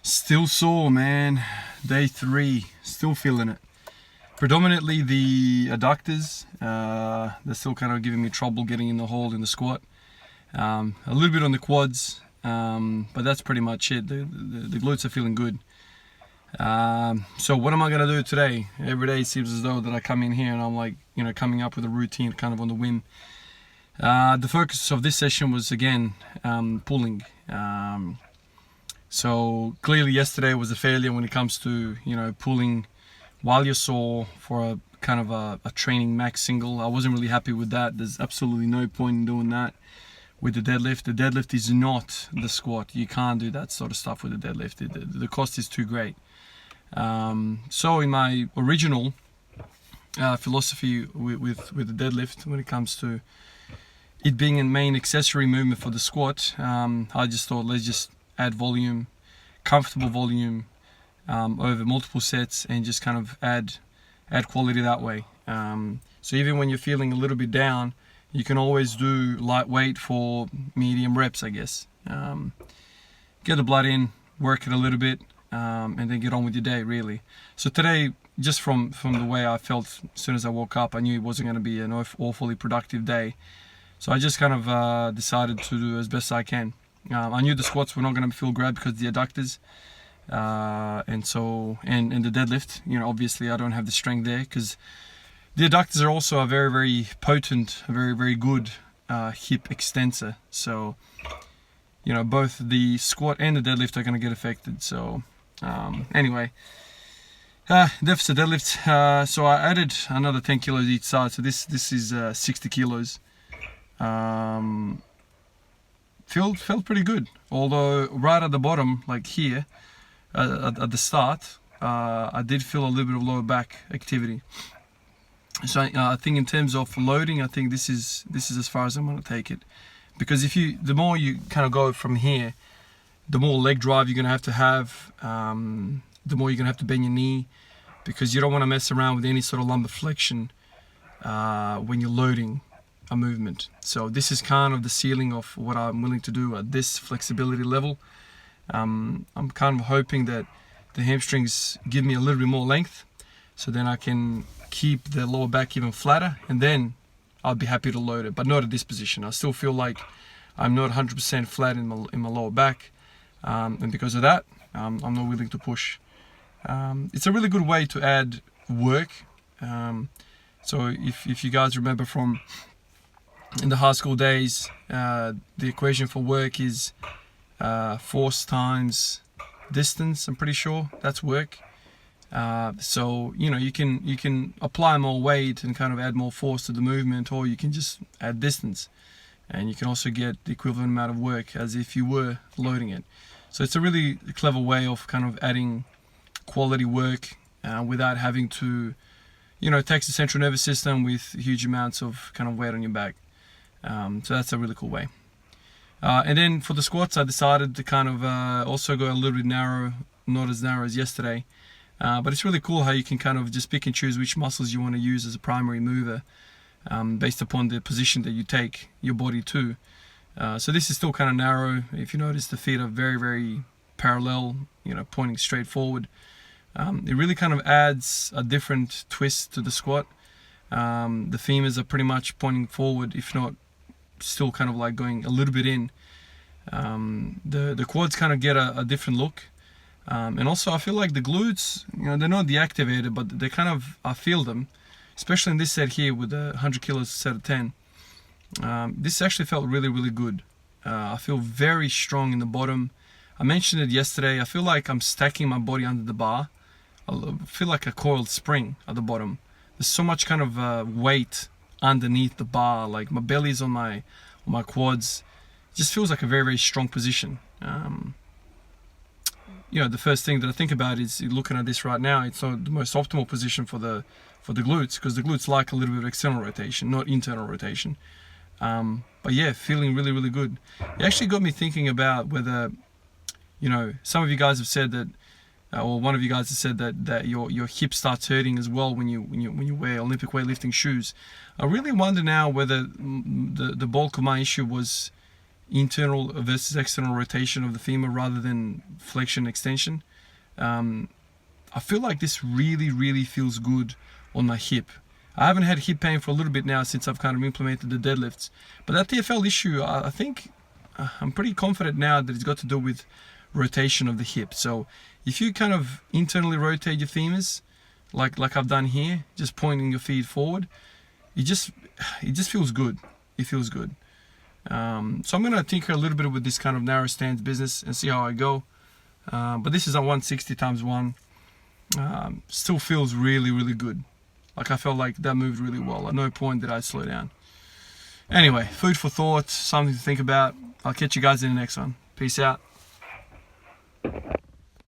Still sore, man. Day 3, still feeling it. Predominantly the adductors, they're still kind of giving me trouble getting in the hole in the squat. A little bit on the quads, but that's pretty much it. The glutes are feeling good. So what am I going to do today? Every day it seems as though that I come in here and I'm like, coming up with a routine kind of on the whim. The focus of this session was again pulling. So clearly yesterday was a failure when it comes to pulling while you're sore for a kind of a training max single. I wasn't really happy with that. There's absolutely no point in doing that with the deadlift. The deadlift is not the squat. You can't do that sort of stuff with the deadlift. The cost is too great. So in my original philosophy with the deadlift, when it comes to it being a main accessory movement for the squat, I just thought let's just add volume, comfortable volume over multiple sets, and just kind of add quality that way. So even when you're feeling a little bit down, you can always do lightweight for medium reps, I guess. Get the blood in, work it a little bit, and then get on with your day, really. So today, just from the way I felt as soon as I woke up, I knew it wasn't going to be an awfully productive day. So I just kind of decided to do as best I can. I knew the squats were not going to feel great because of the adductors, and the deadlift. Obviously I don't have the strength there because the adductors are also a very, very potent, very, very good hip extensor. So both the squat and the deadlift are going to get affected. So anyway, deficit deadlift. So I added another 10 kilos each side. So this is 60 kilos. Felt pretty good, although right at the bottom, like here at the start, I did feel a little bit of lower back activity. So I think in terms of loading, I think this is as far as I'm going to take it, because the more you kind of go from here, the more leg drive you're going to have, the more you're going to have to bend your knee, because you don't want to mess around with any sort of lumbar flexion when you're loading a movement. So this is kind of the ceiling of what I'm willing to do at this flexibility level. I'm kind of hoping that the hamstrings give me a little bit more length, so then I can keep the lower back even flatter, and then I'll be happy to load it, but not at this position. I still feel like I'm not 100% flat in my lower back, and because of that, I'm not willing to push. It's a really good way to add work. So if you guys remember from in the high school days, the equation for work is force times distance. I'm pretty sure that's work. So you can apply more weight and kind of add more force to the movement, or you can just add distance, and you can also get the equivalent amount of work as if you were loading it. So it's a really clever way of kind of adding quality work without having to tax the central nervous system with huge amounts of kind of weight on your back. So that's a really cool way. And then for the squats, I decided to kind of also go a little bit narrow, not as narrow as yesterday. But it's really cool how you can kind of just pick and choose which muscles you want to use as a primary mover based upon the position that you take your body to. So this is still kind of narrow. If you notice, the feet are very, very parallel, pointing straight forward. It really kind of adds a different twist to the squat. The femurs are pretty much pointing forward, if not still kind of like going a little bit in. The quads kind of get a different look, and also I feel like the glutes, they're not deactivated, but they kind of, I feel them, especially in this set here with the 100 kilos set of 10. This actually felt really, really good. I feel very strong in the bottom. I mentioned it yesterday. I feel like I'm stacking my body under the bar. I feel like a coiled spring at the bottom. There's so much kind of weight underneath the bar, like my belly's on my quads. It just feels like a very, very strong position. The first thing that I think about is looking at this right now. It's not the most optimal position for the glutes, because the glutes like a little bit of external rotation, not internal rotation. But yeah, feeling really, really good. It actually got me thinking about whether, some of you guys have said that, or one of you guys has said that your hip starts hurting as well when you wear Olympic weightlifting shoes. I really wonder now whether the bulk of my issue was internal versus external rotation of the femur rather than flexion extension. I feel like this really feels good on my hip. I haven't had hip pain for a little bit now since I've kind of implemented the deadlifts. But that TFL issue, I think I'm pretty confident now that it's got to do with rotation of the hip. So if you kind of internally rotate your femurs, like I've done here, just pointing your feet forward, it just feels good. It feels good. So I'm gonna tinker a little bit with this kind of narrow stance business and see how I go. But this is a 160 times 1. Still feels really good. Like I felt like that moved really well. At no point did I slow down. Anyway, food for thought, something to think about. I'll catch you guys in the next one. Peace out.